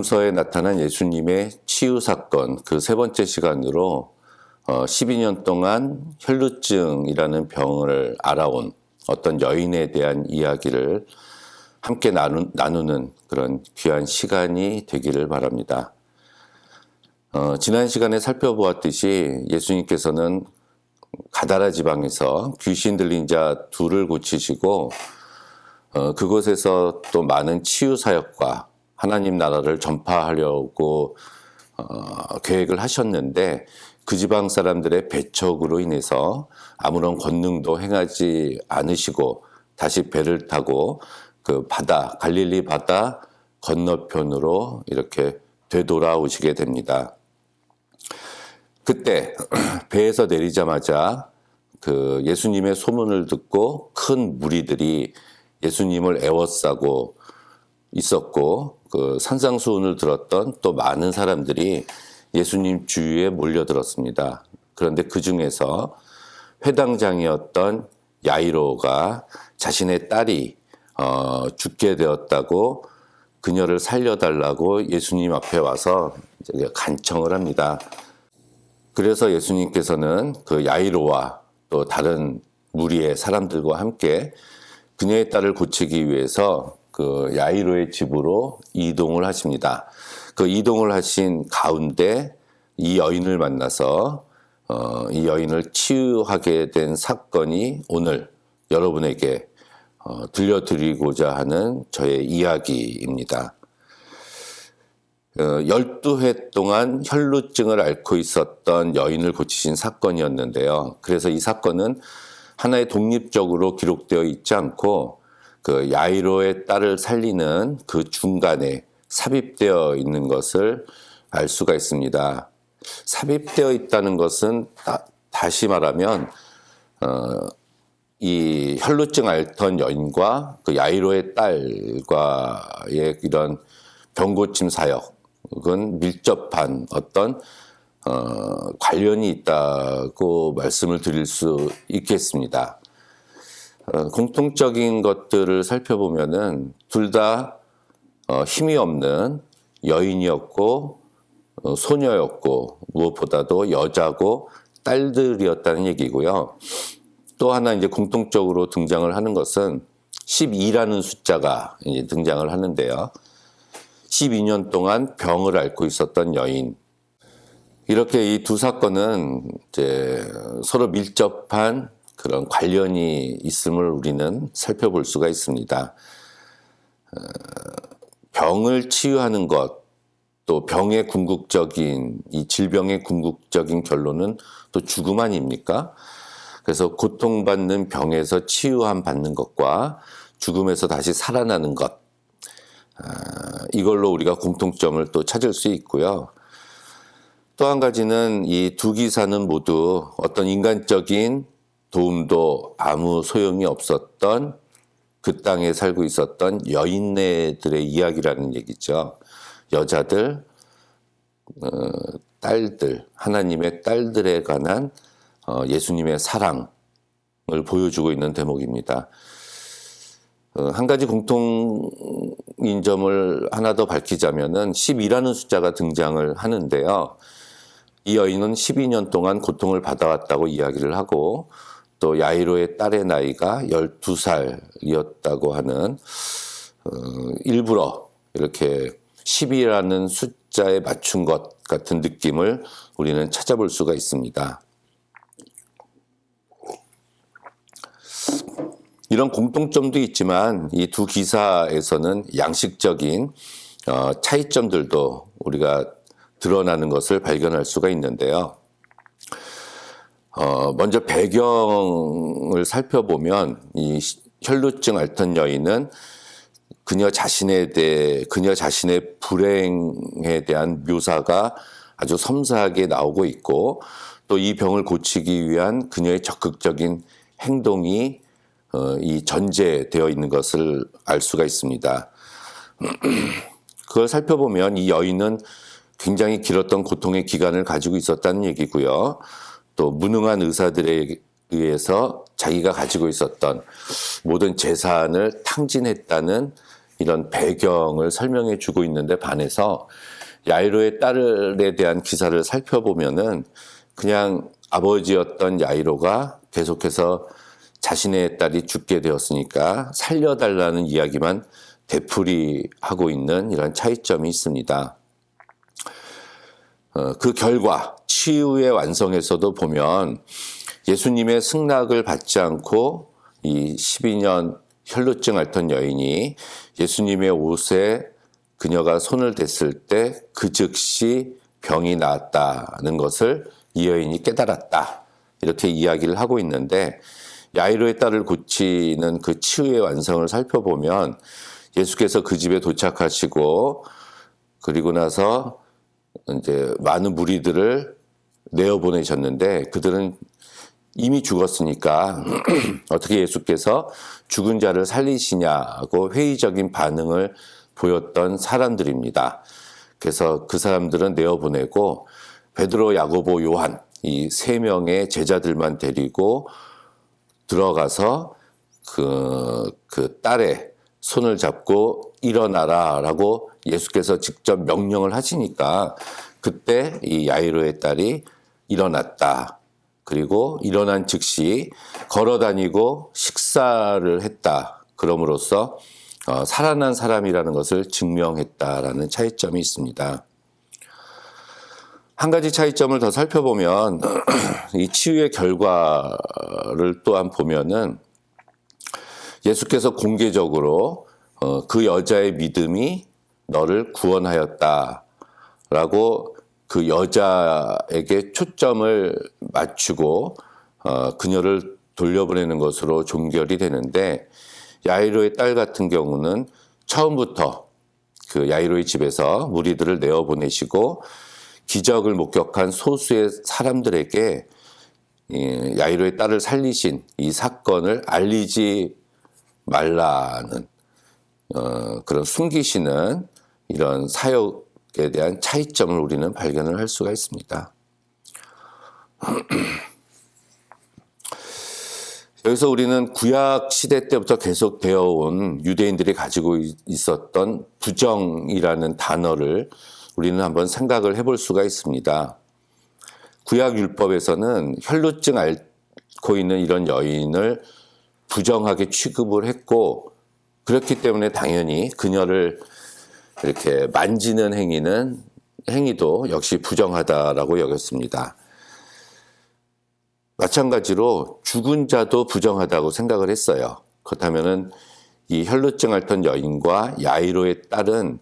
요한복음서에 나타난 예수님의 치유 사건 그 세 번째 시간으로 12년 동안 혈루증이라는 병을 알아온 어떤 여인에 대한 이야기를 함께 나누는 그런 귀한 시간이 되기를 바랍니다. 지난 시간에 살펴보았듯이 예수님께서는 가다라 지방에서 귀신 들린 자 둘을 고치시고 그곳에서 또 많은 치유 사역과 하나님 나라를 전파하려고 계획을 하셨는데 그 지방 사람들의 배척으로 인해서 아무런 권능도 행하지 않으시고 다시 배를 타고 그 바다, 갈릴리 바다 건너편으로 이렇게 되돌아오시게 됩니다. 그때 배에서 내리자마자 그 예수님의 소문을 듣고 큰 무리들이 예수님을 애워싸고 있었고 그 산상수훈을 들었던 또 많은 사람들이 예수님 주위에 몰려들었습니다. 그런데 그 중에서 회당장이었던 야이로가 자신의 딸이 죽게 되었다고 그녀를 살려달라고 예수님 앞에 와서 간청을 합니다. 그래서 예수님께서는 그 야이로와 또 다른 무리의 사람들과 함께 그녀의 딸을 고치기 위해서 그 야이로의 집으로 이동을 하십니다. 그 이동을 하신 가운데 이 여인을 만나서 이 여인을 치유하게 된 사건이 오늘 여러분에게 들려드리고자 하는 저의 이야기입니다. 12회 동안 혈루증을 앓고 있었던 여인을 고치신 사건이었는데요. 그래서 이 사건은 하나의 독립적으로 기록되어 있지 않고 그 야이로의 딸을 살리는 그 중간에 삽입되어 있는 것을 알 수가 있습니다. 삽입되어 있다는 것은 다시 말하면 이 혈루증 앓던 여인과 그 야이로의 딸과의 이런 병고침 사역은 밀접한 어떤 관련이 있다고 말씀을 드릴 수 있겠습니다. 공통적인 것들을 살펴보면은 둘 다 힘이 없는 여인이었고 소녀였고 무엇보다도 여자고 딸들이었다는 얘기고요. 또 하나 이제 공통적으로 등장을 하는 것은 12라는 숫자가 이제 등장을 하는데요. 12년 동안 병을 앓고 있었던 여인. 이렇게 이 두 사건은 이제 서로 밀접한 그런 관련이 있음을 우리는 살펴볼 수가 있습니다. 병을 치유하는 것, 또 병의 궁극적인, 이 질병의 궁극적인 결론은 또 죽음 아닙니까? 그래서 고통받는 병에서 치유함 받는 것과 죽음에서 다시 살아나는 것, 이걸로 우리가 공통점을 또 찾을 수 있고요. 또 한 가지는 이 두 기사는 모두 어떤 인간적인 도움도 아무 소용이 없었던 그 땅에 살고 있었던 여인네들의 이야기라는 얘기죠. 여자들, 딸들, 하나님의 딸들에 관한 예수님의 사랑을 보여주고 있는 대목입니다. 한 가지 공통인 점을 하나 더 밝히자면은 12라는 숫자가 등장을 하는데요. 이 여인은 12년 동안 고통을 받아왔다고 이야기를 하고 또 야이로의 딸의 나이가 12살이었다고 하는 일부러 이렇게 10이라는 숫자에 맞춘 것 같은 느낌을 우리는 찾아볼 수가 있습니다. 이런 공통점도 있지만 이 두 기사에서는 양식적인 차이점들도 우리가 드러나는 것을 발견할 수가 있는데요. 먼저 배경을 살펴보면 이 혈루증 앓던 여인은 그녀 자신의 불행에 대한 묘사가 아주 섬세하게 나오고 있고 또 이 병을 고치기 위한 그녀의 적극적인 행동이 이 전제되어 있는 것을 알 수가 있습니다. 그걸 살펴보면 이 여인은 굉장히 길었던 고통의 기간을 가지고 있었다는 얘기고요. 또 무능한 의사들에 의해서 자기가 가지고 있었던 모든 재산을 탕진했다는 이런 배경을 설명해 주고 있는데 반해서 야이로의 딸에 대한 기사를 살펴보면은 그냥 아버지였던 야이로가 계속해서 자신의 딸이 죽게 되었으니까 살려달라는 이야기만 되풀이하고 있는 이런 차이점이 있습니다. 그 결과 치유의 완성에서도 보면 예수님의 승낙을 받지 않고 이 12년 혈루증 앓던 여인이 예수님의 옷에 그녀가 손을 댔을 때 그 즉시 병이 나았다는 것을 이 여인이 깨달았다. 이렇게 이야기를 하고 있는데 야이로의 딸을 고치는 그 치유의 완성을 살펴보면 예수께서 그 집에 도착하시고 그리고 나서 이제 많은 무리들을 내어보내셨는데 그들은 이미 죽었으니까 어떻게 예수께서 죽은 자를 살리시냐고 회의적인 반응을 보였던 사람들입니다. 그래서 그 사람들은 내어보내고 베드로, 야고보, 요한 이 세 명의 제자들만 데리고 들어가서 그 딸의 손을 잡고 일어나라라고 예수께서 직접 명령을 하시니까 그때 이 야이로의 딸이 일어났다. 그리고 일어난 즉시 걸어다니고 식사를 했다. 그럼으로써 살아난 사람이라는 것을 증명했다라는 차이점이 있습니다. 한 가지 차이점을 더 살펴보면 이 치유의 결과를 또한 보면은 예수께서 공개적으로 그 여자의 믿음이 너를 구원하였다라고 그 여자에게 초점을 맞추고 그녀를 돌려보내는 것으로 종결이 되는데 야이로의 딸 같은 경우는 처음부터 그 야이로의 집에서 무리들을 내어보내시고 기적을 목격한 소수의 사람들에게 야이로의 딸을 살리신 이 사건을 알리지 말라는 그런 숨기시는 이런 사역에 대한 차이점을 우리는 발견을 할 수가 있습니다. 여기서 우리는 구약 시대 때부터 계속 되어온 유대인들이 가지고 있었던 부정이라는 단어를 우리는 한번 생각을 해볼 수가 있습니다. 구약 율법에서는 혈루증 앓고 있는 이런 여인을 부정하게 취급을 했고 그렇기 때문에 당연히 그녀를 이렇게 만지는 행위도 역시 부정하다라고 여겼습니다. 마찬가지로 죽은 자도 부정하다고 생각을 했어요. 그렇다면은 이 혈루증 앓던 여인과 야이로의 딸은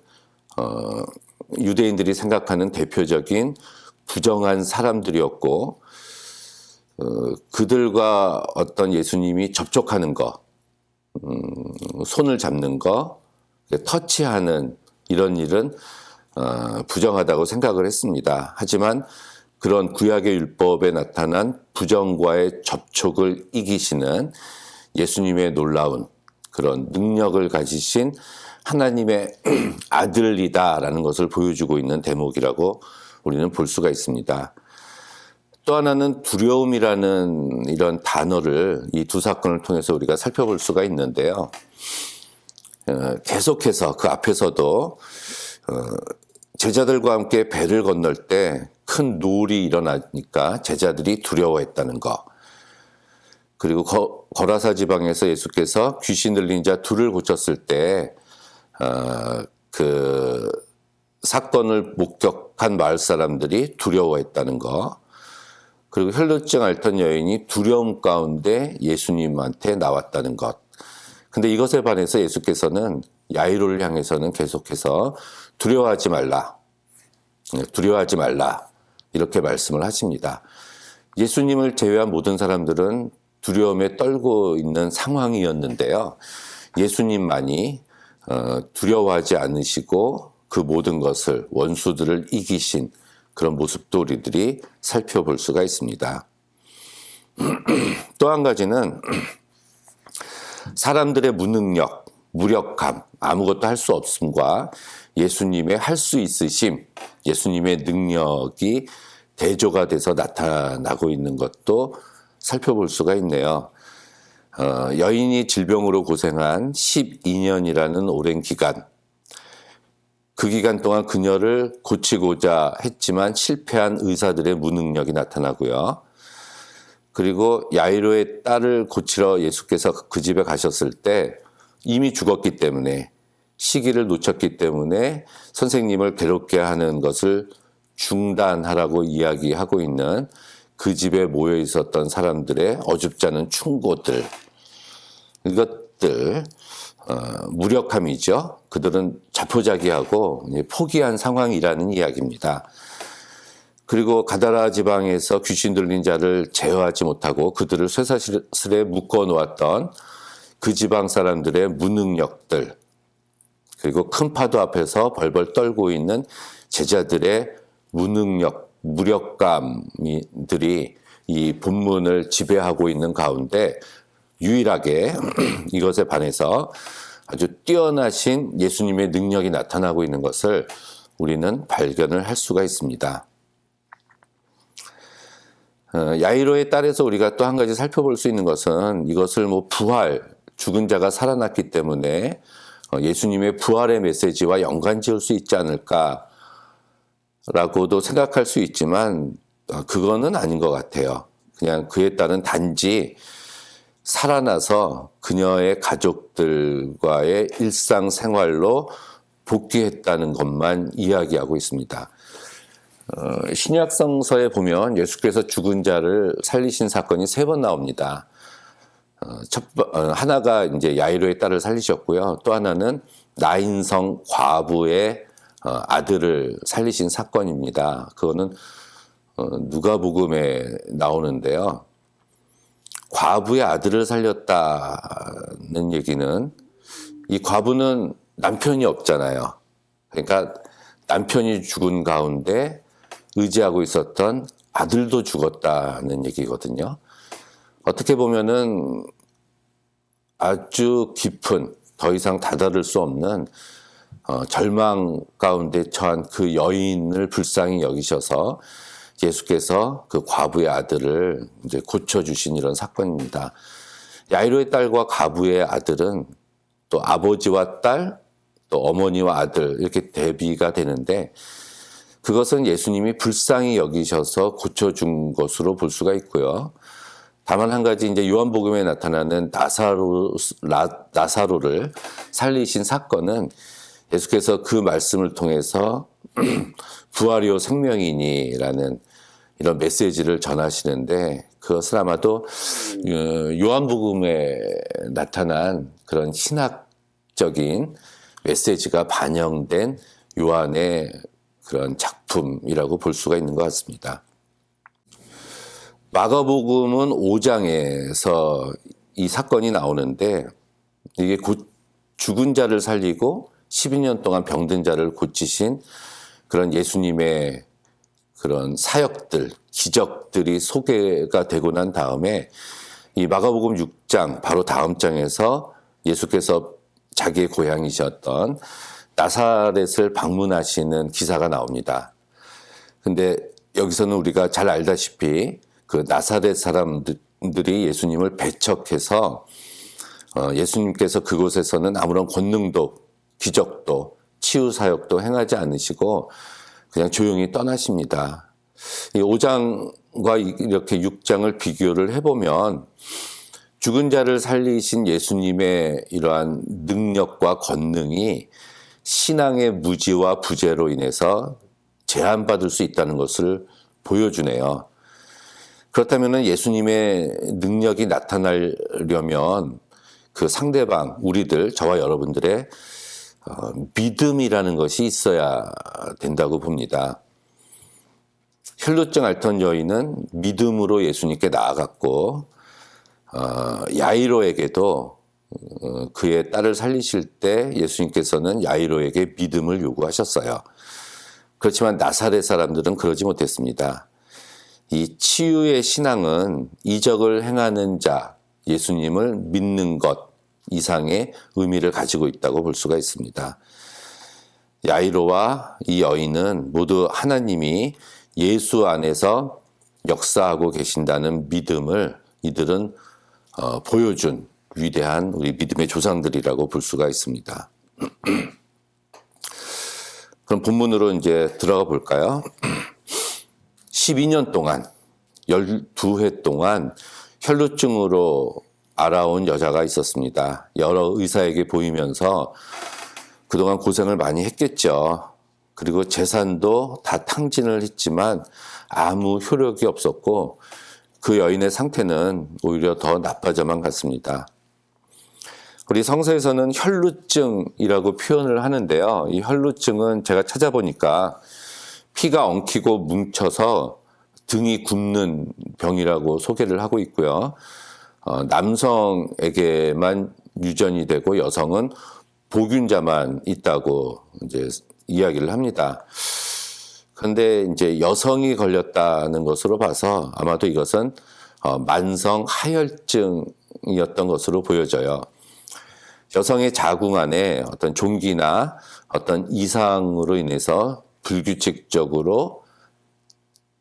유대인들이 생각하는 대표적인 부정한 사람들이었고 그들과 어떤 예수님이 접촉하는 거, 손을 잡는 거, 터치하는 이런 일은 부정하다고 생각을 했습니다. 하지만 그런 구약의 율법에 나타난 부정과의 접촉을 이기시는 예수님의 놀라운 그런 능력을 가지신 하나님의 아들이다라는 것을 보여주고 있는 대목이라고 우리는 볼 수가 있습니다. 또 하나는 두려움이라는 이런 단어를 이 두 사건을 통해서 우리가 살펴볼 수가 있는데요. 계속해서 그 앞에서도 제자들과 함께 배를 건널 때 큰 노을이 일어나니까 제자들이 두려워했다는 거. 그리고 거라사 지방에서 예수께서 귀신 들린 자 둘을 고쳤을 때 그 사건을 목격한 마을 사람들이 두려워했다는 거. 그리고 혈루증 앓던 여인이 두려움 가운데 예수님한테 나왔다는 것. 근데 이것에 반해서 예수께서는 야이로를 향해서는 계속해서 두려워하지 말라. 이렇게 말씀을 하십니다. 예수님을 제외한 모든 사람들은 두려움에 떨고 있는 상황이었는데요. 예수님만이 두려워하지 않으시고 그 모든 것을 원수들을 이기신 그런 모습도 우리들이 살펴볼 수가 있습니다. 또 한 가지는 사람들의 무능력, 무력함, 아무것도 할 수 없음과 예수님의 할 수 있으심, 예수님의 능력이 대조가 돼서 나타나고 있는 것도 살펴볼 수가 있네요. 여인이 질병으로 고생한 12년이라는 오랜 기간, 그 기간 동안 그녀를 고치고자 했지만 실패한 의사들의 무능력이 나타나고요. 그리고 야이로의 딸을 고치러 예수께서 그 집에 가셨을 때 이미 죽었기 때문에, 시기를 놓쳤기 때문에 선생님을 괴롭게 하는 것을 중단하라고 이야기하고 있는 그 집에 모여 있었던 사람들의 어줍지 않은 충고들, 이것들 무력함이죠. 그들은 자포자기하고 포기한 상황이라는 이야기입니다. 그리고 가다라 지방에서 귀신 들린 자를 제어하지 못하고 그들을 쇠사슬에 묶어 놓았던 그 지방 사람들의 무능력들, 그리고 큰 파도 앞에서 벌벌 떨고 있는 제자들의 무능력, 무력감들이 이 본문을 지배하고 있는 가운데 유일하게 이것에 반해서 아주 뛰어나신 예수님의 능력이 나타나고 있는 것을 우리는 발견을 할 수가 있습니다. 야이로의 딸에서 우리가 또 한 가지 살펴볼 수 있는 것은 이것을 부활, 죽은 자가 살아났기 때문에 예수님의 부활의 메시지와 연관 지을 수 있지 않을까라고도 생각할 수 있지만 그거는 아닌 것 같아요. 그냥 그에 따른 단지 살아나서 그녀의 가족들과의 일상생활로 복귀했다는 것만 이야기하고 있습니다. 신약성서에 보면 예수께서 죽은 자를 살리신 사건이 3번 나옵니다. 하나가 이제 야이로의 딸을 살리셨고요. 또 하나는 나인성 과부의 아들을 살리신 사건입니다. 그거는 누가복음에 나오는데요. 과부의 아들을 살렸다는 얘기는, 이 과부는 남편이 없잖아요. 그러니까 남편이 죽은 가운데 의지하고 있었던 아들도 죽었다는 얘기거든요. 어떻게 보면은 아주 깊은, 더 이상 다다를 수 없는 절망 가운데 처한 그 여인을 불쌍히 여기셔서 예수께서 그 과부의 아들을 이제 고쳐주신 이런 사건입니다. 야이로의 딸과 과부의 아들은 또 아버지와 딸, 또 어머니와 아들, 이렇게 대비가 되는데, 그것은 예수님이 불쌍히 여기셔서 고쳐준 것으로 볼 수가 있고요. 다만 한 가지, 이제 요한복음에 나타나는 나사로를 살리신 사건은 예수께서 그 말씀을 통해서 부활이요 생명이니라는 이런 메시지를 전하시는데, 그것은 아마도 요한복음에 나타난 그런 신학적인 메시지가 반영된 요한의 그런 작품이라고 볼 수가 있는 것 같습니다. 마가복음은 5장에서 이 사건이 나오는데, 이게 곧 죽은 자를 살리고 12년 동안 병든 자를 고치신 그런 예수님의 그런 사역들, 기적들이 소개가 되고 난 다음에 이 마가복음 6장 바로 다음 장에서 예수께서 자기의 고향이셨던 나사렛을 방문하시는 기사가 나옵니다. 근데 여기서는 우리가 잘 알다시피 그 나사렛 사람들이 예수님을 배척해서 예수님께서 그곳에서는 아무런 권능도 기적도 치유 사역도 행하지 않으시고 그냥 조용히 떠나십니다. 이 5장과 이렇게 6장을 비교를 해보면 죽은 자를 살리신 예수님의 이러한 능력과 권능이 신앙의 무지와 부재로 인해서 제한받을 수 있다는 것을 보여주네요. 그렇다면 예수님의 능력이 나타나려면 그 상대방, 우리들, 저와 여러분들의 믿음이라는 것이 있어야 된다고 봅니다. 혈루증 앓던 여인은 믿음으로 예수님께 나아갔고, 야이로에게도 그의 딸을 살리실 때 예수님께서는 야이로에게 믿음을 요구하셨어요. 그렇지만 나사렛 사람들은 그러지 못했습니다. 이 치유의 신앙은 이적을 행하는 자, 예수님을 믿는 것 이상의 의미를 가지고 있다고 볼 수가 있습니다. 야이로와 이 여인은 모두 하나님이 예수 안에서 역사하고 계신다는 믿음을 이들은 보여준 위대한 우리 믿음의 조상들이라고 볼 수가 있습니다. 그럼 본문으로 이제 들어가 볼까요? 12년 동안 12회 동안 혈루증으로 알아온 여자가 있었습니다. 여러 의사에게 보이면서 그동안 고생을 많이 했겠죠. 그리고 재산도 다 탕진을 했지만 아무 효력이 없었고 그 여인의 상태는 오히려 더 나빠져만 갔습니다. 우리 성서에서는 혈루증이라고 표현을 하는데요. 이 혈루증은 제가 찾아보니까 피가 엉키고 뭉쳐서 등이 굽는 병이라고 소개를 하고 있고요. 남성에게만 유전이 되고 여성은 보균자만 있다고 이제 이야기를 합니다. 그런데 이제 여성이 걸렸다는 것으로 봐서 아마도 이것은 만성 하혈증이었던 것으로 보여져요. 여성의 자궁 안에 어떤 종기나 어떤 이상으로 인해서 불규칙적으로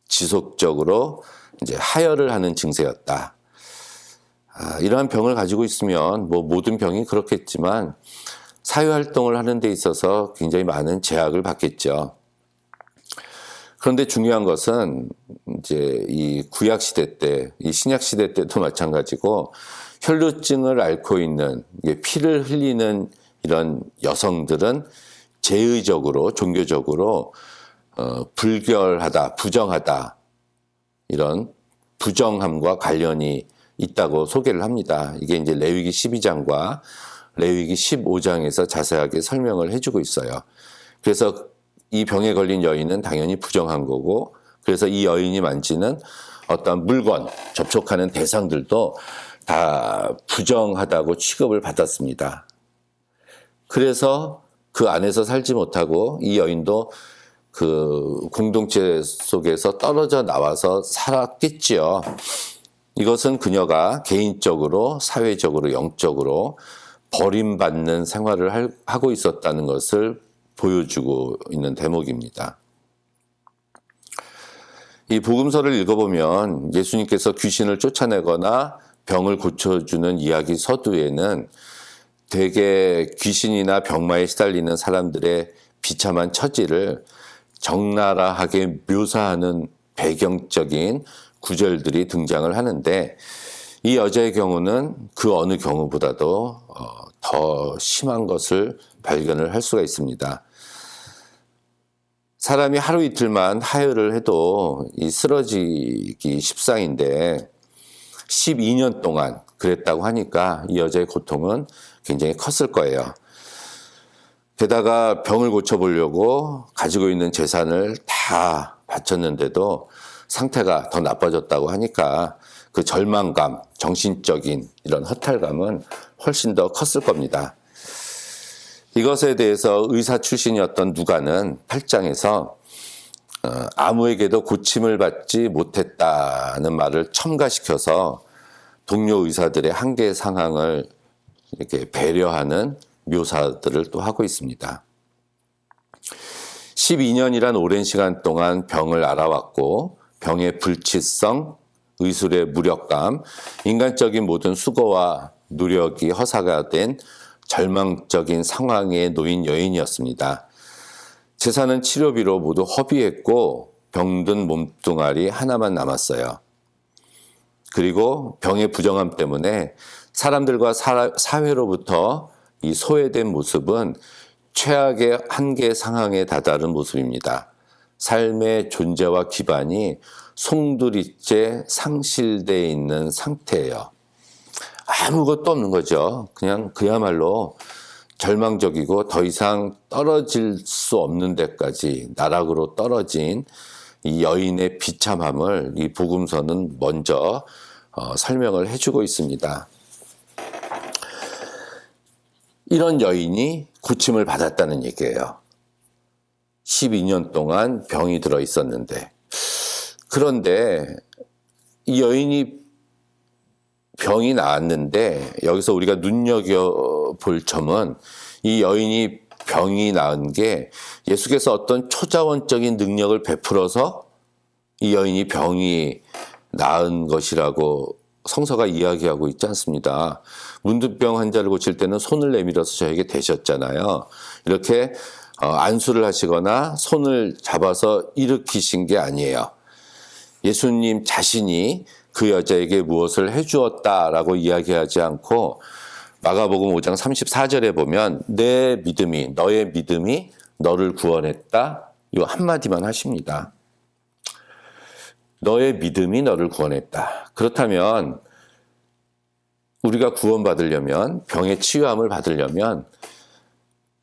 지속적으로 이제 하혈을 하는 증세였다. 이러한 병을 가지고 있으면 뭐 모든 병이 그렇겠지만 사회활동을 하는 데 있어서 굉장히 많은 제약을 받겠죠. 그런데 중요한 것은 이제 이 구약 시대 때, 이 신약 시대 때도 마찬가지고 혈루증을 앓고 있는 피를 흘리는 이런 여성들은 제의적으로 종교적으로 불결하다, 부정하다 이런 부정함과 관련이 있다고 소개를 합니다. 이게 이제 레위기 12장과 레위기 15장에서 자세하게 설명을 해주고 있어요. 그래서 이 병에 걸린 여인은 당연히 부정한 거고, 그래서 이 여인이 만지는 어떤 물건, 접촉하는 대상들도 다 부정하다고 취급을 받았습니다. 그래서 그 안에서 살지 못하고 이 여인도 그 공동체 속에서 떨어져 나와서 살았겠지요. 이것은 그녀가 개인적으로, 사회적으로, 영적으로 버림받는 생활을 하고 있었다는 것을 보여주고 있는 대목입니다. 이 복음서를 읽어보면 예수님께서 귀신을 쫓아내거나 병을 고쳐주는 이야기 서두에는 대개 귀신이나 병마에 시달리는 사람들의 비참한 처지를 적나라하게 묘사하는 배경적인 구절들이 등장을 하는데, 이 여자의 경우는 그 어느 경우보다도 더 심한 것을 발견을 할 수가 있습니다. 사람이 하루 이틀만 하혈을 해도 이 쓰러지기 십상인데 12년 동안 그랬다고 하니까 이 여자의 고통은 굉장히 컸을 거예요. 게다가 병을 고쳐보려고 가지고 있는 재산을 다 바쳤는데도 상태가 더 나빠졌다고 하니까 그 절망감, 정신적인 이런 허탈감은 훨씬 더 컸을 겁니다. 이것에 대해서 의사 출신이었던 누가는 8장에서 아무에게도 고침을 받지 못했다는 말을 첨가시켜서 동료 의사들의 한계 상황을 이렇게 배려하는 묘사들을 또 하고 있습니다. 12년이란 오랜 시간 동안 병을 알아왔고 병의 불치성, 의술의 무력감, 인간적인 모든 수고와 노력이 허사가 된 절망적인 상황에 놓인 여인이었습니다. 재산은 치료비로 모두 허비했고 병든 몸뚱아리 하나만 남았어요. 그리고 병의 부정함 때문에 사람들과 사회로부터 이 소외된 모습은 최악의 한계 상황에 다다른 모습입니다. 삶의 존재와 기반이 송두리째 상실되어 있는 상태예요. 아무것도 없는 거죠. 그냥 그야말로 절망적이고 더 이상 떨어질 수 없는 데까지 나락으로 떨어진 이 여인의 비참함을 이 복음서는 먼저 설명을 해주고 있습니다. 이런 여인이 고침을 받았다는 얘기예요. 12년 동안 병이 들어 있었는데, 그런데 이 여인이 병이 나았는데 여기서 우리가 눈여겨볼 점은 이 여인이 병이 나은 게 예수께서 어떤 초자원적인 능력을 베풀어서 이 여인이 병이 나은 것이라고 성서가 이야기하고 있지 않습니다. 문둥병 환자를 고칠 때는 손을 내밀어서 저에게 대셨잖아요. 이렇게 안수를 하시거나 손을 잡아서 일으키신 게 아니에요. 예수님 자신이 그 여자에게 무엇을 해주었다라고 이야기하지 않고 마가복음 5장 34절에 보면 내 믿음이, 너의 믿음이 너를 구원했다. 이 한마디만 하십니다. 너의 믿음이 너를 구원했다. 그렇다면 우리가 구원받으려면, 병의 치유함을 받으려면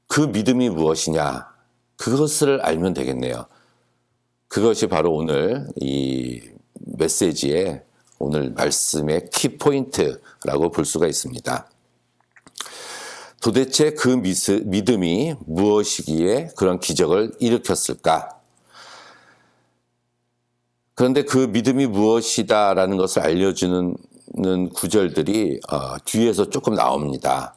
그 믿음이 무엇이냐, 그것을 알면 되겠네요. 그것이 바로 오늘 이 메시지의, 오늘 말씀의 키포인트라고 볼 수가 있습니다. 도대체 그 믿음이 무엇이기에 그런 기적을 일으켰을까? 그런데 그 믿음이 무엇이다라는 것을 알려주는 구절들이 뒤에서 조금 나옵니다.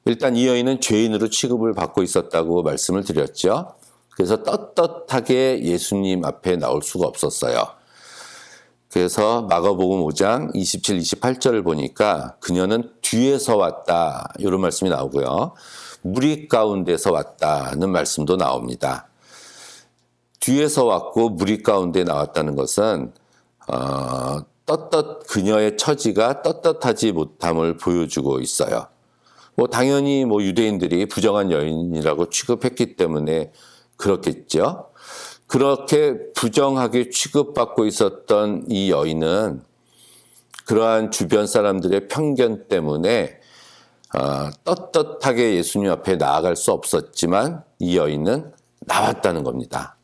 일단 이 여인은 죄인으로 취급을 받고 있었다고 말씀을 드렸죠. 그래서 떳떳하게 예수님 앞에 나올 수가 없었어요. 그래서 마가복음 5장 27, 28절을 보니까 그녀는 뒤에서 왔다, 이런 말씀이 나오고요. 무리 가운데서 왔다는 말씀도 나옵니다. 뒤에서 왔고 무리 가운데 나왔다는 것은 그녀의 처지가 떳떳하지 못함을 보여주고 있어요. 당연히 유대인들이 부정한 여인이라고 취급했기 때문에 그렇겠죠. 그렇게 부정하게 취급받고 있었던 이 여인은 그러한 주변 사람들의 편견 때문에 떳떳하게 예수님 앞에 나아갈 수 없었지만 이 여인은 나왔다는 겁니다.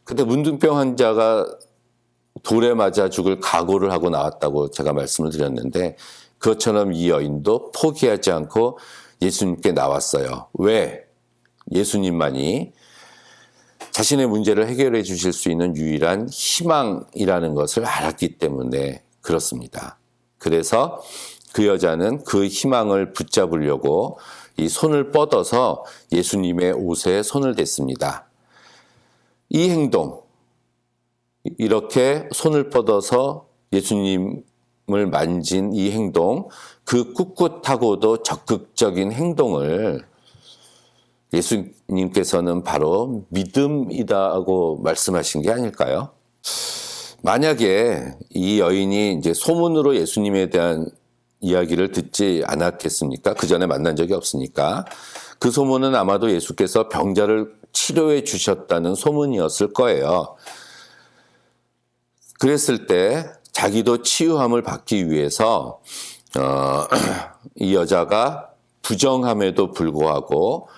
근데 문둥병 환자가 돌에 맞아 죽을 각오를 하고 나왔다고 제가 말씀을 드렸는데, 그것처럼 이 여인도 포기하지 않고 예수님께 나왔어요. 왜? 예수님만이 자신의 문제를 해결해 주실 수 있는 유일한 희망이라는 것을 알았기 때문에 그렇습니다. 그래서 그 여자는 그 희망을 붙잡으려고 이 손을 뻗어서 예수님의 옷에 손을 댔습니다. 이 행동, 이렇게 손을 뻗어서 예수님을 만진 이 행동, 그 꿋꿋하고도 적극적인 행동을 예수님께서는 바로 믿음이다고 말씀하신 게 아닐까요? 만약에 이 여인이 이제 소문으로 예수님에 대한 이야기를 듣지 않았겠습니까? 그 전에 만난 적이 없으니까. 그 소문은 아마도 예수께서 병자를 치료해 주셨다는 소문이었을 거예요. 그랬을 때 자기도 치유함을 받기 위해서 이 여자가 부정함에도 불구하고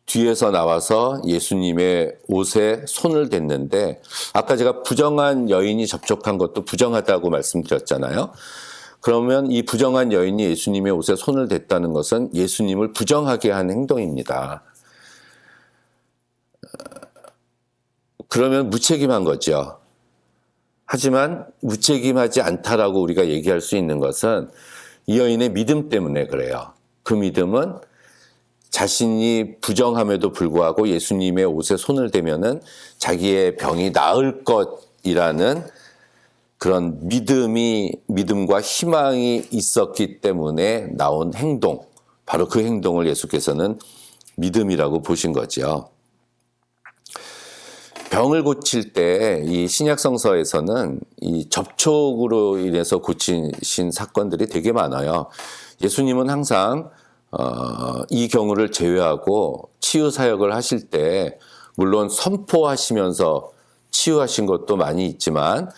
뒤에서 나와서 예수님의 옷에 손을 댔는데, 아까 제가 부정한 여인이 접촉한 것도 부정하다고 말씀드렸잖아요. 그러면 이 부정한 여인이 예수님의 옷에 손을 댔다는 것은 예수님을 부정하게 한 행동입니다. 그러면 무책임한 거죠. 하지만 무책임하지 않다라고 우리가 얘기할 수 있는 것은 이 여인의 믿음 때문에 그래요. 그 믿음은 자신이 부정함에도 불구하고 예수님의 옷에 손을 대면은 자기의 병이 나을 것이라는 그런 믿음과 희망이 있었기 때문에 나온 행동, 바로 그 행동을 예수께서는 믿음이라고 보신 거죠. 병을 고칠 때 이 신약성서에서는 이 접촉으로 인해서 고치신 사건들이 되게 많아요. 예수님은 항상 이 경우를 제외하고 치유 사역을 하실 때 물론 선포하시면서 치유하신 것도 많이 있지만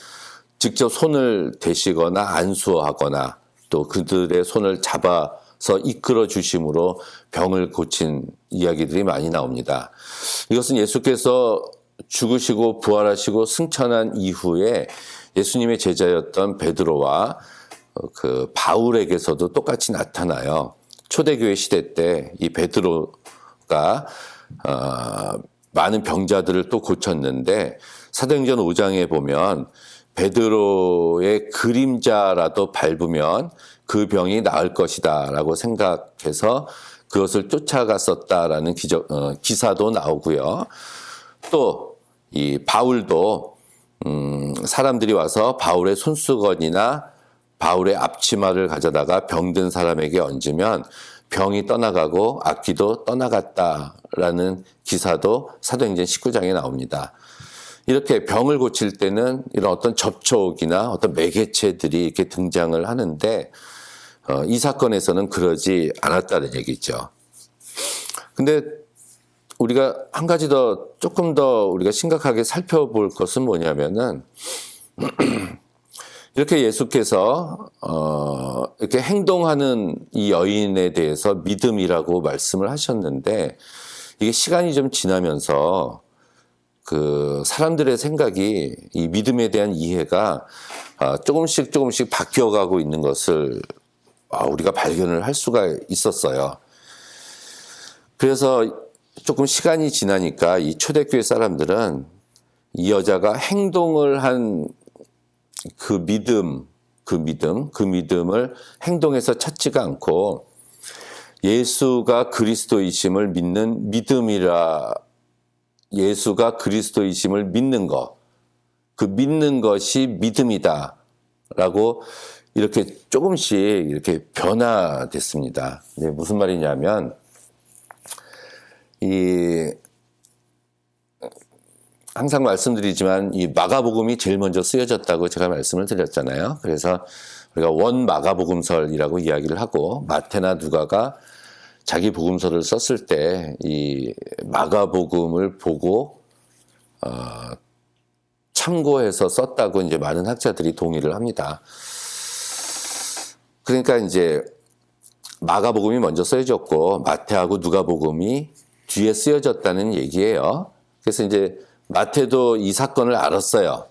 직접 손을 대시거나 안수하거나 또 그들의 손을 잡아서 이끌어 주심으로 병을 고친 이야기들이 많이 나옵니다. 이것은 예수께서 죽으시고 부활하시고 승천한 이후에 예수님의 제자였던 베드로와 그 바울에게서도 똑같이 나타나요. 초대교회 시대 때 이 베드로가 많은 병자들을 또 고쳤는데, 사도행전 5장에 보면 베드로의 그림자라도 밟으면 그 병이 나을 것이다 라고 생각해서 그것을 쫓아갔었다라는 기사도 나오고요. 또 이 바울도 사람들이 와서 바울의 손수건이나 바울의 앞치마를 가져다가 병든 사람에게 얹으면 병이 떠나가고 악귀도 떠나갔다라는 기사도 사도행전 19장에 나옵니다. 이렇게 병을 고칠 때는 이런 어떤 접촉이나 어떤 매개체들이 이렇게 등장을 하는데 이 사건에서는 그러지 않았다는 얘기죠. 근데 우리가 한 가지 조금 더 우리가 심각하게 살펴볼 것은 뭐냐면은 이렇게 예수께서 이렇게 행동하는 이 여인에 대해서 믿음이라고 말씀을 하셨는데 이게 시간이 좀 지나면서 그 사람들의 생각이 이 믿음에 대한 이해가 조금씩 바뀌어가고 있는 것을 우리가 발견을 할 수가 있었어요. 그래서 조금 시간이 지나니까 이 초대교회 사람들은 이 여자가 행동을 한 그 믿음을 행동에서 찾지가 않고 예수가 그리스도이심을 믿는 믿음이라, 예수가 그리스도이심을 믿는 것, 그 믿는 것이 믿음이다라고 이렇게 조금씩 이렇게 변화됐습니다. 무슨 말이냐면 항상 말씀드리지만 이 마가복음이 제일 먼저 쓰여졌다고 제가 말씀을 드렸잖아요. 그래서 우리가 원 마가복음설이라고 이야기를 하고 마태나 누가가 자기 복음서를 썼을 때 이 마가복음을 보고 참고해서 썼다고 이제 많은 학자들이 동의를 합니다. 그러니까 이제 마가복음이 먼저 쓰여졌고 마태하고 누가복음이 뒤에 쓰여졌다는 얘기예요. 그래서 이제 마태도 이 사건을 알았어요.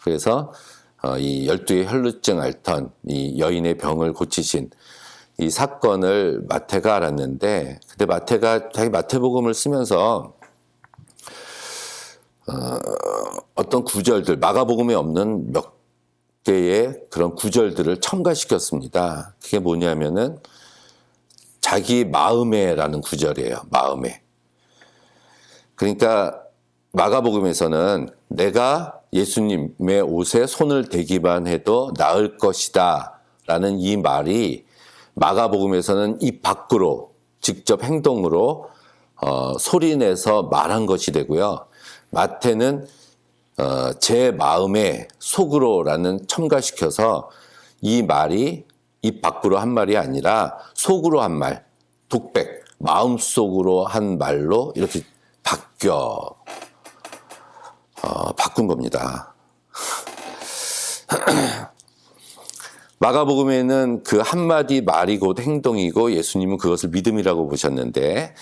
그래서 이 12의 혈루증 앓던 이 여인의 병을 고치신 이 사건을 마태가 알았는데, 근데 마태가 자기 마태복음을 쓰면서 어떤 구절들, 마가복음에 없는 몇 개의 그런 구절들을 첨가시켰습니다. 그게 뭐냐면은 자기 마음에라는 구절이에요. 마음에. 그러니까 마가복음에서는 내가 예수님의 옷에 손을 대기만 해도 나을 것이다 라는 이 말이 마가복음에서는 입 밖으로 직접 행동으로 소리내서 말한 것이 되고요. 마태는 제 마음에 속으로라는 첨가시켜서 이 말이 입 밖으로 한 말이 아니라 속으로 한 말, 독백, 마음속으로 한 말로 이렇게 바꾼 겁니다. 마가복음에는 그 한마디 말이 곧 행동이고 예수님은 그것을 믿음이라고 보셨는데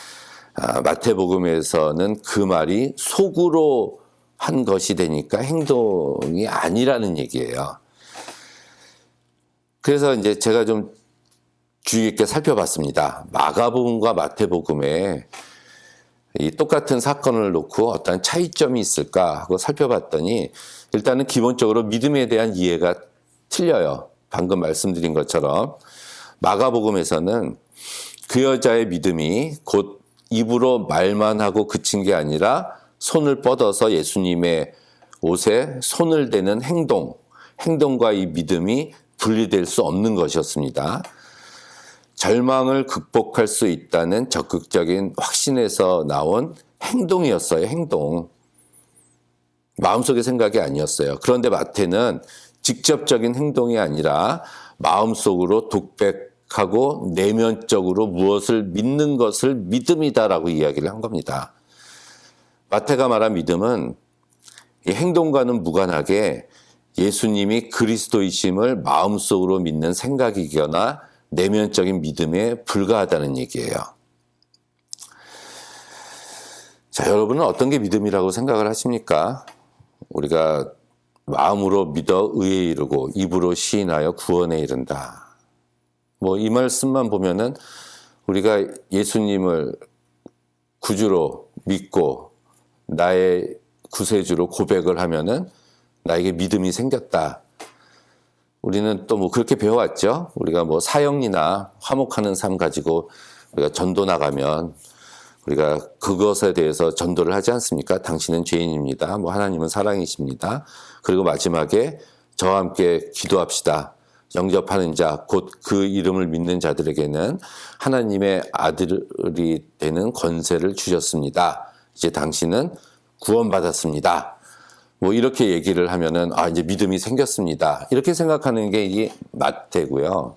마태복음에서는 그 말이 속으로 한 것이 되니까 행동이 아니라는 얘기예요. 그래서 이제 제가 좀 주의 깊게 살펴봤습니다. 마가복음과 마태복음에 이 똑같은 사건을 놓고 어떤 차이점이 있을까 하고 살펴봤더니 일단은 기본적으로 믿음에 대한 이해가 틀려요. 방금 말씀드린 것처럼 마가복음에서는 그 여자의 믿음이 곧 입으로 말만 하고 그친 게 아니라 손을 뻗어서 예수님의 옷에 손을 대는 행동과 이 믿음이 분리될 수 없는 것이었습니다. 절망을 극복할 수 있다는 적극적인 확신에서 나온 행동이었어요. 행동. 마음속의 생각이 아니었어요. 그런데 마태는 직접적인 행동이 아니라 마음속으로 독백하고 내면적으로 무엇을 믿는 것을 믿음이다라고 이야기를 한 겁니다. 마태가 말한 믿음은 이 행동과는 무관하게 예수님이 그리스도이심을 마음속으로 믿는 생각이거나 내면적인 믿음에 불과하다는 얘기예요. 자, 여러분은 어떤 게 믿음이라고 생각을 하십니까? 우리가 마음으로 믿어 의에 이르고 입으로 시인하여 구원에 이른다. 이 말씀만 보면은 우리가 예수님을 구주로 믿고 나의 구세주로 고백을 하면은 나에게 믿음이 생겼다. 우리는 또 그렇게 배워왔죠. 우리가 사형리나 화목하는 삶 가지고 우리가 전도 나가면 우리가 그것에 대해서 전도를 하지 않습니까? 당신은 죄인입니다. 뭐 하나님은 사랑이십니다. 그리고 마지막에 저와 함께 기도합시다. 영접하는 자, 곧 그 이름을 믿는 자들에게는 하나님의 아들이 되는 권세를 주셨습니다. 이제 당신은 구원받았습니다. 뭐 이렇게 얘기를 하면은 이제 믿음이 생겼습니다. 이렇게 생각하는 게 이게 마태고요.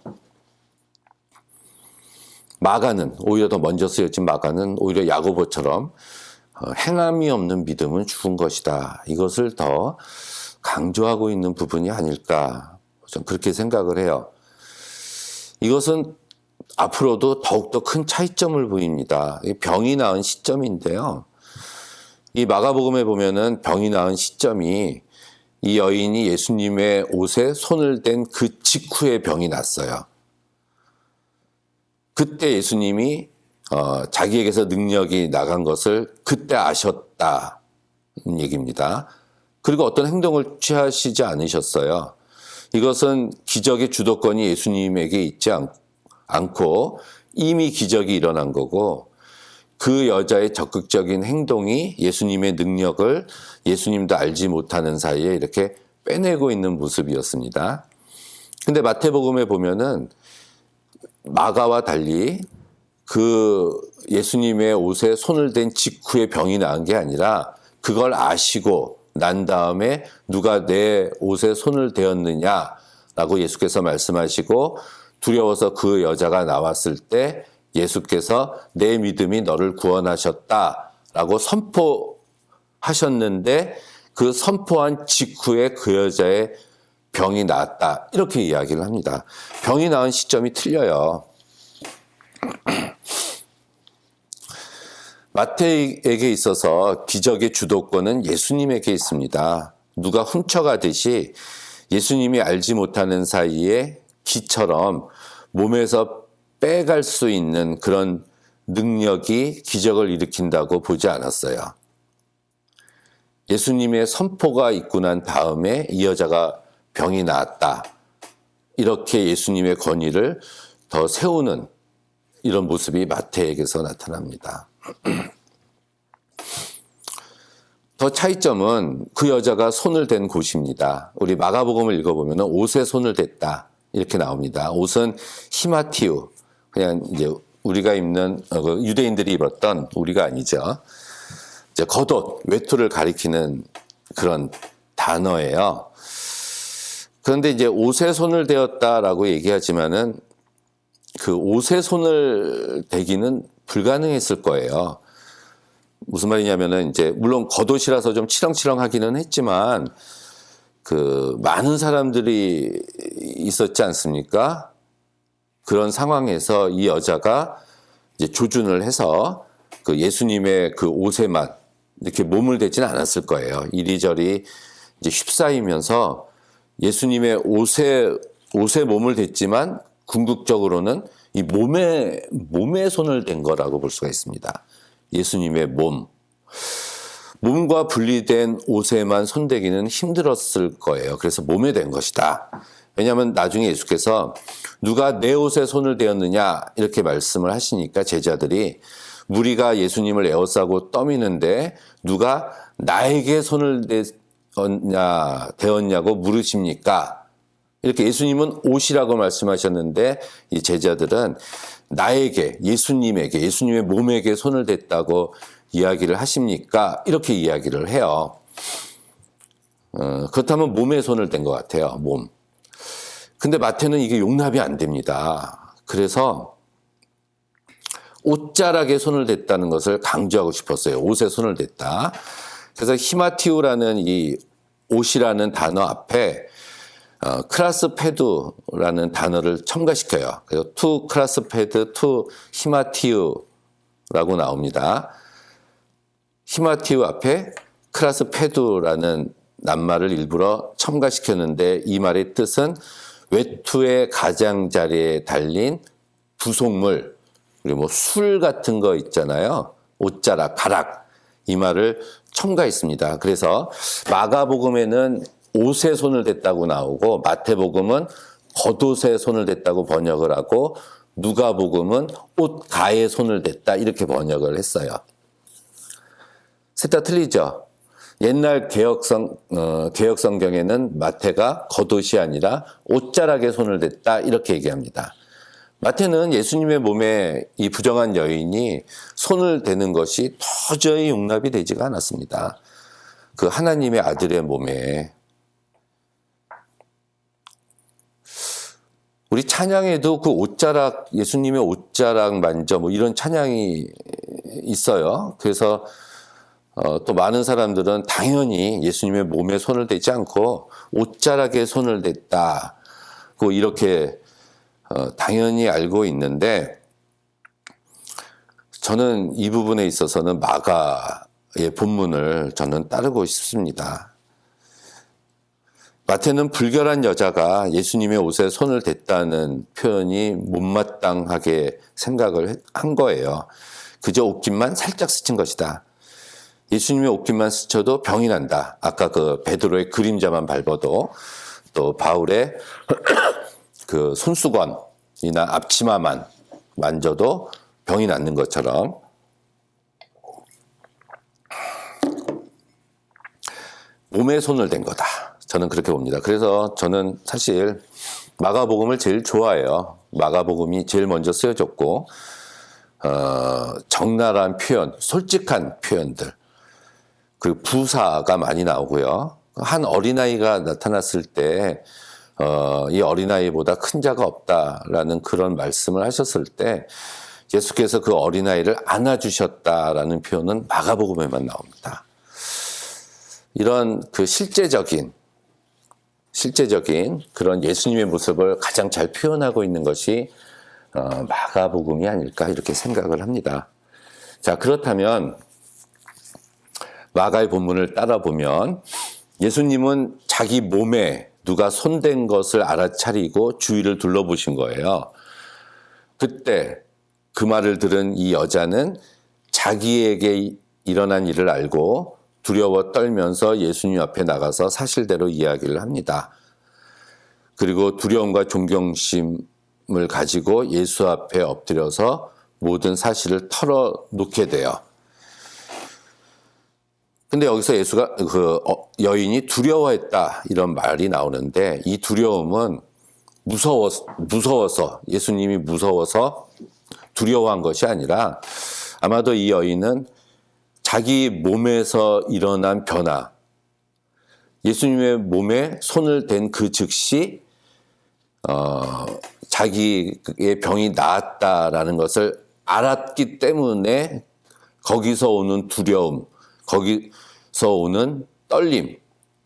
마가는 오히려 더 먼저 쓰여진 마가는 오히려 야고보처럼 행함이 없는 믿음은 죽은 것이다. 이것을 더 강조하고 있는 부분이 아닐까. 좀 그렇게 생각을 해요. 이것은 앞으로도 더욱더 큰 차이점을 보입니다. 병이 나은 시점인데요. 이 마가복음에 보면은 병이 나은 시점이 이 여인이 예수님의 옷에 손을 댄 그 직후에 병이 났어요. 그때 예수님이 자기에게서 능력이 나간 것을 그때 아셨다는 얘기입니다. 그리고 어떤 행동을 취하시지 않으셨어요. 이것은 기적의 주도권이 예수님에게 있지 않고 이미 기적이 일어난 거고 그 여자의 적극적인 행동이 예수님의 능력을 예수님도 알지 못하는 사이에 이렇게 빼내고 있는 모습이었습니다. 근데 마태복음에 보면은 마가와 달리 그 예수님의 옷에 손을 댄 직후에 병이 나은 게 아니라 그걸 아시고 난 다음에 누가 내 옷에 손을 대었느냐라고 예수께서 말씀하시고 두려워서 그 여자가 나왔을 때 예수께서 내 믿음이 너를 구원하셨다라고 선포하셨는데 그 선포한 직후에 그 여자의 병이 나았다. 이렇게 이야기를 합니다. 병이 나은 시점이 틀려요. 마태에게 있어서 기적의 주도권은 예수님에게 있습니다. 누가 훔쳐가듯이 예수님이 알지 못하는 사이에 기처럼 몸에서 빼갈 수 있는 그런 능력이 기적을 일으킨다고 보지 않았어요. 예수님의 선포가 있고 난 다음에 이 여자가 병이 나았다. 이렇게 예수님의 권위를 더 세우는 이런 모습이 마태에게서 나타납니다. 더 차이점은 그 여자가 손을 댄 곳입니다. 우리 마가복음을 읽어보면 옷에 손을 댔다 이렇게 나옵니다. 옷은 히마티우, 그냥 이제 우리가 입는 유대인들이 입었던, 우리가 아니죠, 이제 겉옷, 외투를 가리키는 그런 단어예요. 그런데 이제 옷에 손을 대었다라고 얘기하지만은 그 옷에 손을 대기는 불가능했을 거예요. 무슨 말이냐면은 이제 물론 겉옷이라서 좀 치렁치렁하기는 했지만 그 많은 사람들이 있었지 않습니까? 그런 상황에서 이 여자가 이제 조준을 해서 그 예수님의 그 옷에만 이렇게 몸을 대지는 않았을 거예요. 이리저리 이제 휩싸이면서 예수님의 옷에 몸을 댔지만 궁극적으로는 이 몸에 손을 댄 거라고 볼 수가 있습니다. 예수님의 몸과 분리된 옷에만 손대기는 힘들었을 거예요. 그래서 몸에 댄 것이다. 왜냐하면 나중에 예수께서 누가 내 옷에 손을 대었느냐 이렇게 말씀을 하시니까 제자들이 무리가 예수님을 에워싸고 떠미는데 누가 나에게 손을 대었냐고 물으십니까? 이렇게 예수님은 옷이라고 말씀하셨는데 이 제자들은 나에게, 예수님에게, 예수님의 몸에게 손을 댔다고 이야기를 하십니까? 이렇게 이야기를 해요. 그렇다면 몸에 손을 댄 것 같아요. 몸. 근데 마태는 이게 용납이 안 됩니다. 그래서 옷자락에 손을 댔다는 것을 강조하고 싶었어요. 옷에 손을 댔다. 그래서 히마티우라는 이 옷이라는 단어 앞에 크라스페두라는 단어를 첨가시켜요. 그래서 투 크라스페드 투 히마티우라고 나옵니다. 히마티우 앞에 크라스페두라는 낱말을 일부러 첨가시켰는데 이 말의 뜻은 외투의 가장자리에 달린 부속물, 그리고 뭐 술 같은 거 있잖아요. 옷자락, 가락, 이 말을 첨가했습니다. 그래서 마가복음에는 옷에 손을 댔다고 나오고 마태복음은 겉옷에 손을 댔다고 번역을 하고 누가복음은 옷가에 손을 댔다 이렇게 번역을 했어요. 셋 다 틀리죠. 옛날 개혁 성경에는 마태가 겉옷이 아니라 옷자락에 손을 댔다 이렇게 얘기합니다. 마태는 예수님의 몸에 이 부정한 여인이 손을 대는 것이 도저히 용납이 되지가 않았습니다. 그 하나님의 아들의 몸에. 우리 찬양에도 그 옷자락, 예수님의 옷자락 만져 뭐 이런 찬양이 있어요. 그래서 또 많은 사람들은 당연히 예수님의 몸에 손을 대지 않고 옷자락에 손을 댔다고 이렇게 당연히 알고 있는데, 저는 이 부분에 있어서는 마가의 본문을 저는 따르고 싶습니다. 마태는 불결한 여자가 예수님의 옷에 손을 댔다는 표현이 못마땅하게 생각을 한 거예요. 그저 옷깃만 살짝 스친 것이다. 예수님의 옷깃만 스쳐도 병이 난다. 아까 그 베드로의 그림자만 밟아도, 또 바울의 그 손수건이나 앞치마만 만져도 병이 낫는 것처럼 몸에 손을 댄 거다. 저는 그렇게 봅니다. 그래서 저는 사실 마가복음을 제일 좋아해요. 마가복음이 제일 먼저 쓰여졌고, 적나라한 표현, 솔직한 표현들, 그리고 부사가 많이 나오고요. 한 어린아이가 나타났을 때 이 어린아이보다 큰 자가 없다라는 그런 말씀을 하셨을 때 예수께서 그 어린아이를 안아주셨다라는 표현은 마가복음에만 나옵니다. 이런 그 실제적인 그런 예수님의 모습을 가장 잘 표현하고 있는 것이 마가복음이 아닐까 이렇게 생각을 합니다. 자, 그렇다면 마가의 본문을 따라보면 예수님은 자기 몸에 누가 손댄 것을 알아차리고 주위를 둘러보신 거예요. 그때 그 말을 들은 이 여자는 자기에게 일어난 일을 알고 두려워 떨면서 예수님 앞에 나가서 사실대로 이야기를 합니다. 그리고 두려움과 존경심을 가지고 예수 앞에 엎드려서 모든 사실을 털어놓게 돼요. 근데 여기서 예수가 여인이 두려워했다 이런 말이 나오는데, 이 두려움은 무서워서 예수님이 무서워서 두려워한 것이 아니라, 아마도 이 여인은 자기 몸에서 일어난 변화, 예수님의 몸에 손을 댄 그 즉시 자기의 병이 나았다라는 것을 알았기 때문에 거기서 오는 두려움, 거기서 오는 떨림,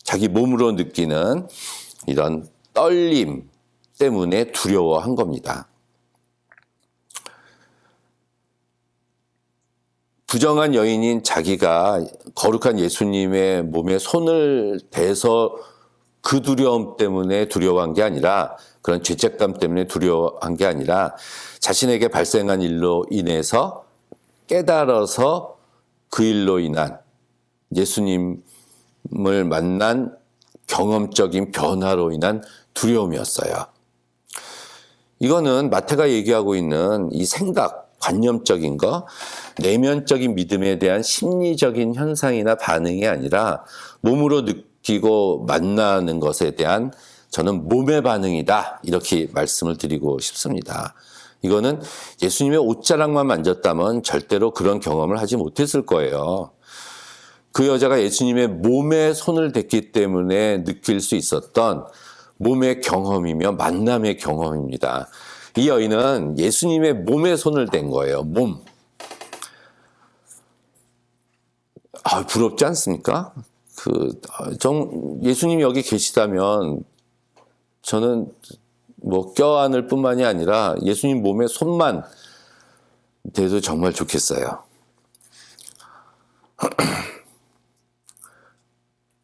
자기 몸으로 느끼는 이런 떨림 때문에 두려워한 겁니다. 부정한 여인인 자기가 거룩한 예수님의 몸에 손을 대서 그 두려움 때문에 두려워한 게 아니라, 그런 죄책감 때문에 두려워한 게 아니라, 자신에게 발생한 일로 인해서 깨달아서 그 일로 인한 예수님을 만난 경험적인 변화로 인한 두려움이었어요. 이거는 마태가 얘기하고 있는 이 생각, 관념적인 거, 내면적인 믿음에 대한 심리적인 현상이나 반응이 아니라 몸으로 느끼고 만나는 것에 대한, 저는 몸의 반응이다 이렇게 말씀을 드리고 싶습니다. 이거는 예수님의 옷자락만 만졌다면 절대로 그런 경험을 하지 못했을 거예요. 그 여자가 예수님의 몸에 손을 댔기 때문에 느낄 수 있었던 몸의 경험이며 만남의 경험입니다. 이 여인은 예수님의 몸에 손을 댄 거예요. 몸. 부럽지 않습니까? 예수님이 여기 계시다면 저는 뭐 껴안을 뿐만이 아니라 예수님 몸에 손만 대도 정말 좋겠어요.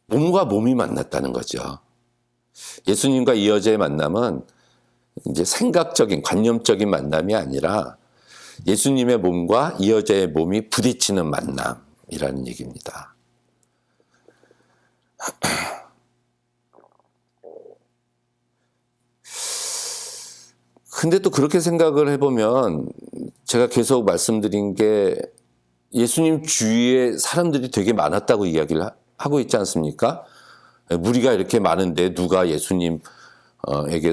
몸과 몸이 만났다는 거죠. 예수님과 이 여자의 만남은 이제 생각적인, 관념적인 만남이 아니라 예수님의 몸과 이 여자의 몸이 부딪히는 만남이라는 얘기입니다. 근데 또 그렇게 생각을 해보면 제가 계속 말씀드린 게 예수님 주위에 사람들이 되게 많았다고 이야기를 하고 있지 않습니까? 무리가 이렇게 많은데 누가 예수님에게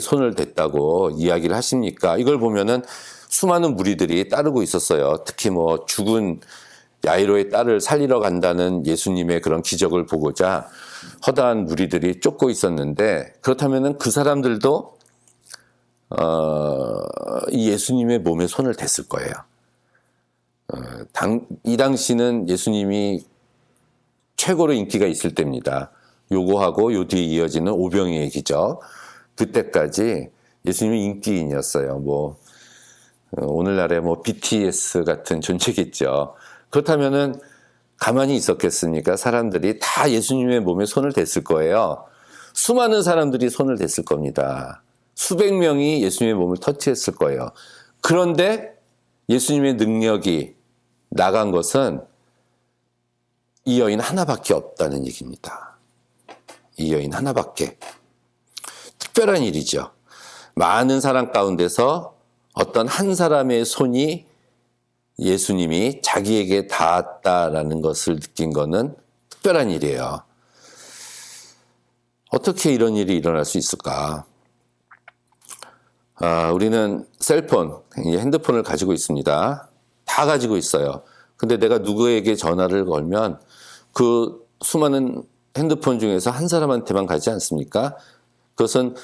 손을 댔다고 이야기를 하십니까? 이걸 보면은 수많은 무리들이 따르고 있었어요. 특히 뭐 죽은 야이로의 딸을 살리러 간다는 예수님의 그런 기적을 보고자 허다한 무리들이 쫓고 있었는데, 그렇다면은 그 사람들도 이 예수님의 몸에 손을 댔을 거예요. 이 당시는 예수님이 최고로 인기가 있을 때입니다. 요거하고 요 뒤에 이어지는 오병이의 기적, 그때까지 예수님이 인기인이었어요. 뭐 오늘날의 뭐 BTS 같은 존재겠죠. 그렇다면은 가만히 있었겠습니까? 사람들이 다 예수님의 몸에 손을 댔을 거예요. 수많은 사람들이 손을 댔을 겁니다. 수백 명이 예수님의 몸을 터치했을 거예요. 그런데 예수님의 능력이 나간 것은 이 여인 하나밖에 없다는 얘기입니다. 이 여인 하나밖에. 특별한 일이죠. 많은 사람 가운데서 어떤 한 사람의 손이 예수님이 자기에게 닿았다라는 것을 느낀 것은 특별한 일이에요. 어떻게 이런 일이 일어날 수 있을까? 우리는 셀폰, 핸드폰을 가지고 있습니다. 다 가지고 있어요. 근데 내가 누구에게 전화를 걸면 그 수많은 핸드폰 중에서 한 사람한테만 가지 않습니까? 그것은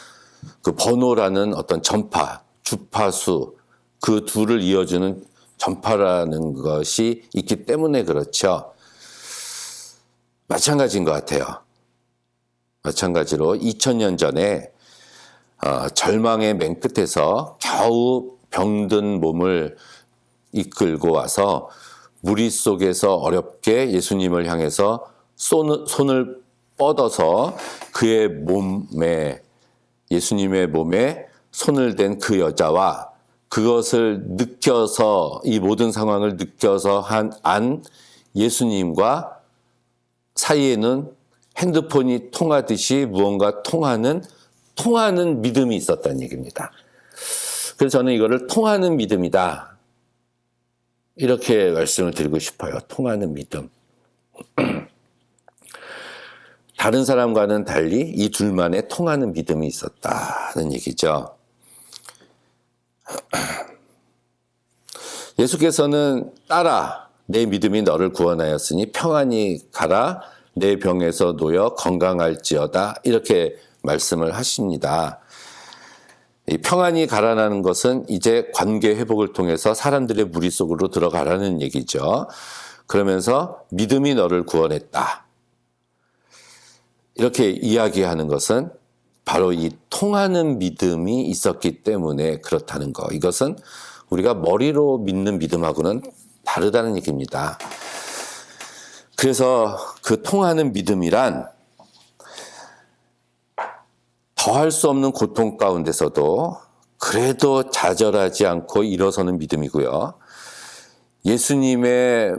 그 번호라는 어떤 전파, 주파수, 그 둘을 이어주는 전파라는 것이 있기 때문에 그렇죠. 마찬가지인 것 같아요. 마찬가지로 2000년 전에 절망의 맨 끝에서 겨우 병든 몸을 이끌고 와서 무리 속에서 어렵게 예수님을 향해서 손을 뻗어서 그의 몸에, 예수님의 몸에 손을 댄 그 여자와 그것을 느껴서, 이 모든 상황을 느껴서 안 예수님과 사이에는 핸드폰이 통하듯이 무언가 통하는 믿음이 있었다는 얘기입니다. 그래서 저는 이거를 통하는 믿음이다, 이렇게 말씀을 드리고 싶어요. 통하는 믿음. 다른 사람과는 달리 이 둘만의 통하는 믿음이 있었다는 얘기죠. 예수께서는 따라, 내 믿음이 너를 구원하였으니 평안히 가라, 내 병에서 놓여 건강할지어다, 이렇게 말씀을 하십니다. 이 평안히 가라라는 것은 이제 관계 회복을 통해서 사람들의 무리 속으로 들어가라는 얘기죠. 그러면서 믿음이 너를 구원했다, 이렇게 이야기하는 것은 바로 이 통하는 믿음이 있었기 때문에 그렇다는 거. 이것은 우리가 머리로 믿는 믿음하고는 다르다는 얘기입니다. 그래서 그 통하는 믿음이란 더할 수 없는 고통 가운데서도 그래도 좌절하지 않고 일어서는 믿음이고요. 예수님의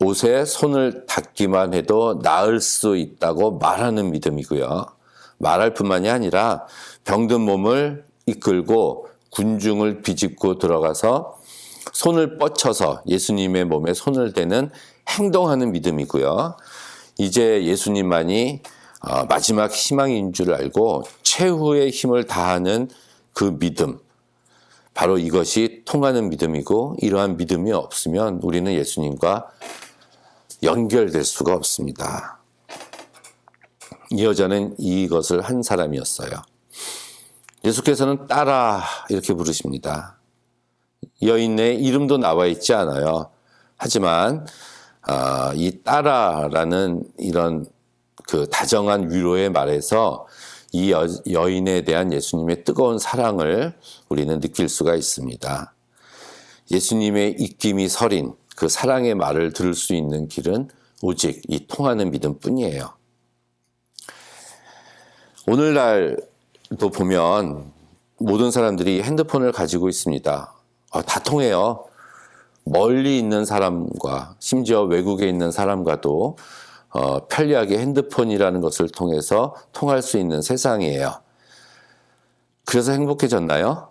옷에 손을 닿기만 해도 나을 수 있다고 말하는 믿음이고요. 말할 뿐만이 아니라 병든 몸을 이끌고 군중을 비집고 들어가서 손을 뻗쳐서 예수님의 몸에 손을 대는 행동하는 믿음이고요. 이제 예수님만이 마지막 희망인 줄 알고 최후의 힘을 다하는 그 믿음, 바로 이것이 통하는 믿음이고, 이러한 믿음이 없으면 우리는 예수님과 연결될 수가 없습니다. 이 여자는 이것을 한 사람이었어요. 예수께서는 따라, 이렇게 부르십니다. 여인의 이름도 나와 있지 않아요. 하지만 이 따라라는 이런 그 다정한 위로의 말에서 이 여인에 대한 예수님의 뜨거운 사랑을 우리는 느낄 수가 있습니다. 예수님의 입김이 서린 그 사랑의 말을 들을 수 있는 길은 오직 이 통하는 믿음뿐이에요. 오늘날도 보면 모든 사람들이 핸드폰을 가지고 있습니다. 다 통해요. 멀리 있는 사람과, 심지어 외국에 있는 사람과도 편리하게 핸드폰이라는 것을 통해서 통할 수 있는 세상이에요. 그래서 행복해졌나요?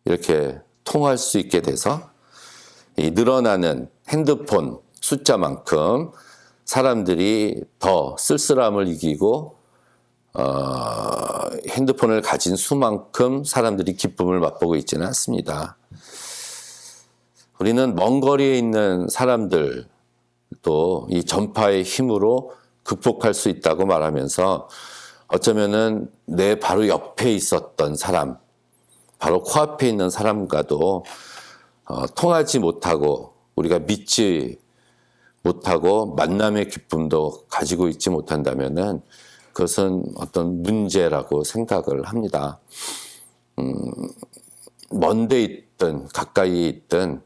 이렇게 통할 수 있게 돼서 이 늘어나는 핸드폰 숫자만큼 사람들이 더 쓸쓸함을 이기고 핸드폰을 가진 수만큼 사람들이 기쁨을 맛보고 있지는 않습니다. 우리는 먼 거리에 있는 사람들도 이 전파의 힘으로 극복할 수 있다고 말하면서 어쩌면은 내 바로 옆에 있었던 사람, 바로 코앞에 있는 사람과도 통하지 못하고 우리가 믿지 못하고 만남의 기쁨도 가지고 있지 못한다면은 그것은 어떤 문제라고 생각을 합니다. 먼데 있든 가까이에 있든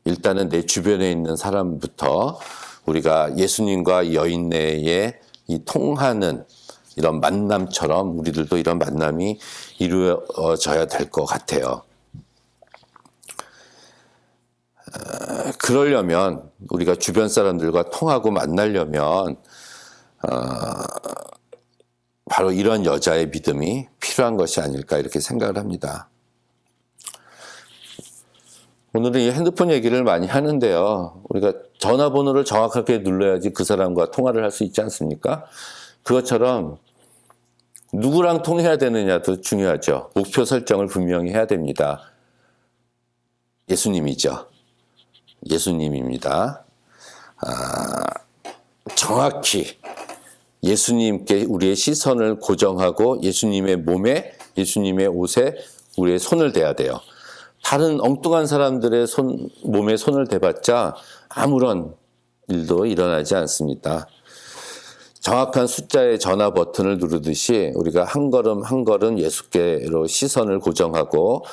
일단은 내 주변에 있는 사람부터 우리가 예수님과 여인네의 이 통하는 이런 만남처럼 우리들도 이런 만남이 이루어져야 될 것 같아요. 그러려면 우리가 주변 사람들과 통하고 만나려면 바로 이런 여자의 믿음이 필요한 것이 아닐까 이렇게 생각을 합니다. 오늘은 이 핸드폰 얘기를 많이 하는데요. 우리가 전화번호를 정확하게 눌러야지 그 사람과 통화를 할 수 있지 않습니까? 그것처럼 누구랑 통해야 되느냐도 중요하죠. 목표 설정을 분명히 해야 됩니다. 예수님이죠. 예수님입니다. 정확히 예수님께 우리의 시선을 고정하고 예수님의 몸에, 예수님의 옷에 우리의 손을 대야 돼요. 다른 엉뚱한 사람들의 몸에 손을 대봤자 아무런 일도 일어나지 않습니다. 정확한 숫자의 전화 버튼을 누르듯이 우리가 한 걸음 한 걸음 예수께로 시선을 고정하고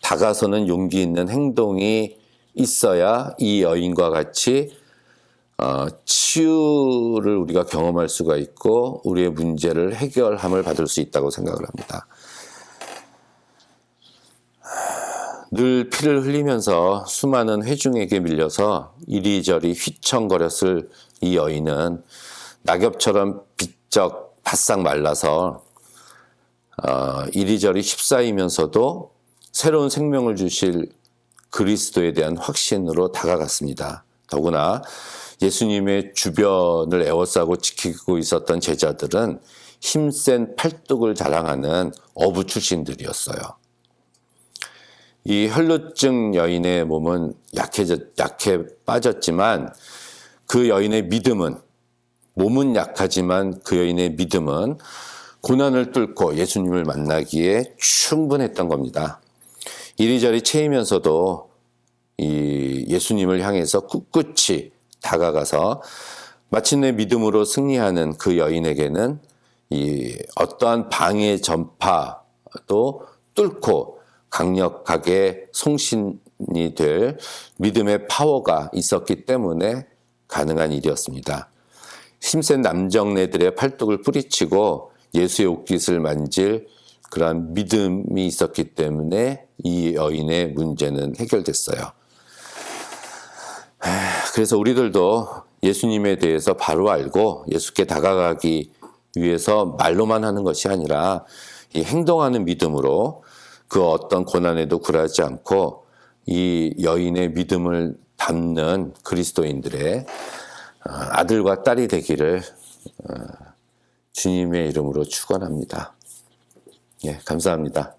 다가서는 용기 있는 행동이 있어야 이 여인과 같이 치유를 우리가 경험할 수가 있고 우리의 문제를 해결함을 받을 수 있다고 생각을 합니다. 늘 피를 흘리면서 수많은 회중에게 밀려서 이리저리 휘청거렸을 이 여인은 낙엽처럼 비쩍 바싹 말라서 이리저리 휩싸이면서도 새로운 생명을 주실 그리스도에 대한 확신으로 다가갔습니다. 더구나 예수님의 주변을 에워싸고 지키고 있었던 제자들은 힘센 팔뚝을 자랑하는 어부 출신들이었어요. 이 혈루증 여인의 몸은 약해 빠졌지만 그 여인의 믿음은, 몸은 약하지만 그 여인의 믿음은 고난을 뚫고 예수님을 만나기에 충분했던 겁니다. 이리저리 채이면서도 이 예수님을 향해서 꿋꿋이 다가가서 마침내 믿음으로 승리하는 그 여인에게는 이 어떠한 방해 전파도 뚫고 강력하게 송신이 될 믿음의 파워가 있었기 때문에 가능한 일이었습니다. 힘센 남정네들의 팔뚝을 뿌리치고 예수의 옷깃을 만질 그러한 믿음이 있었기 때문에 이 여인의 문제는 해결됐어요. 그래서 우리들도 예수님에 대해서 바로 알고 예수께 다가가기 위해서 말로만 하는 것이 아니라 이 행동하는 믿음으로 그 어떤 고난에도 굴하지 않고 이 여인의 믿음을 담는 그리스도인들의 아들과 딸이 되기를 주님의 이름으로 축원합니다. 예, 감사합니다.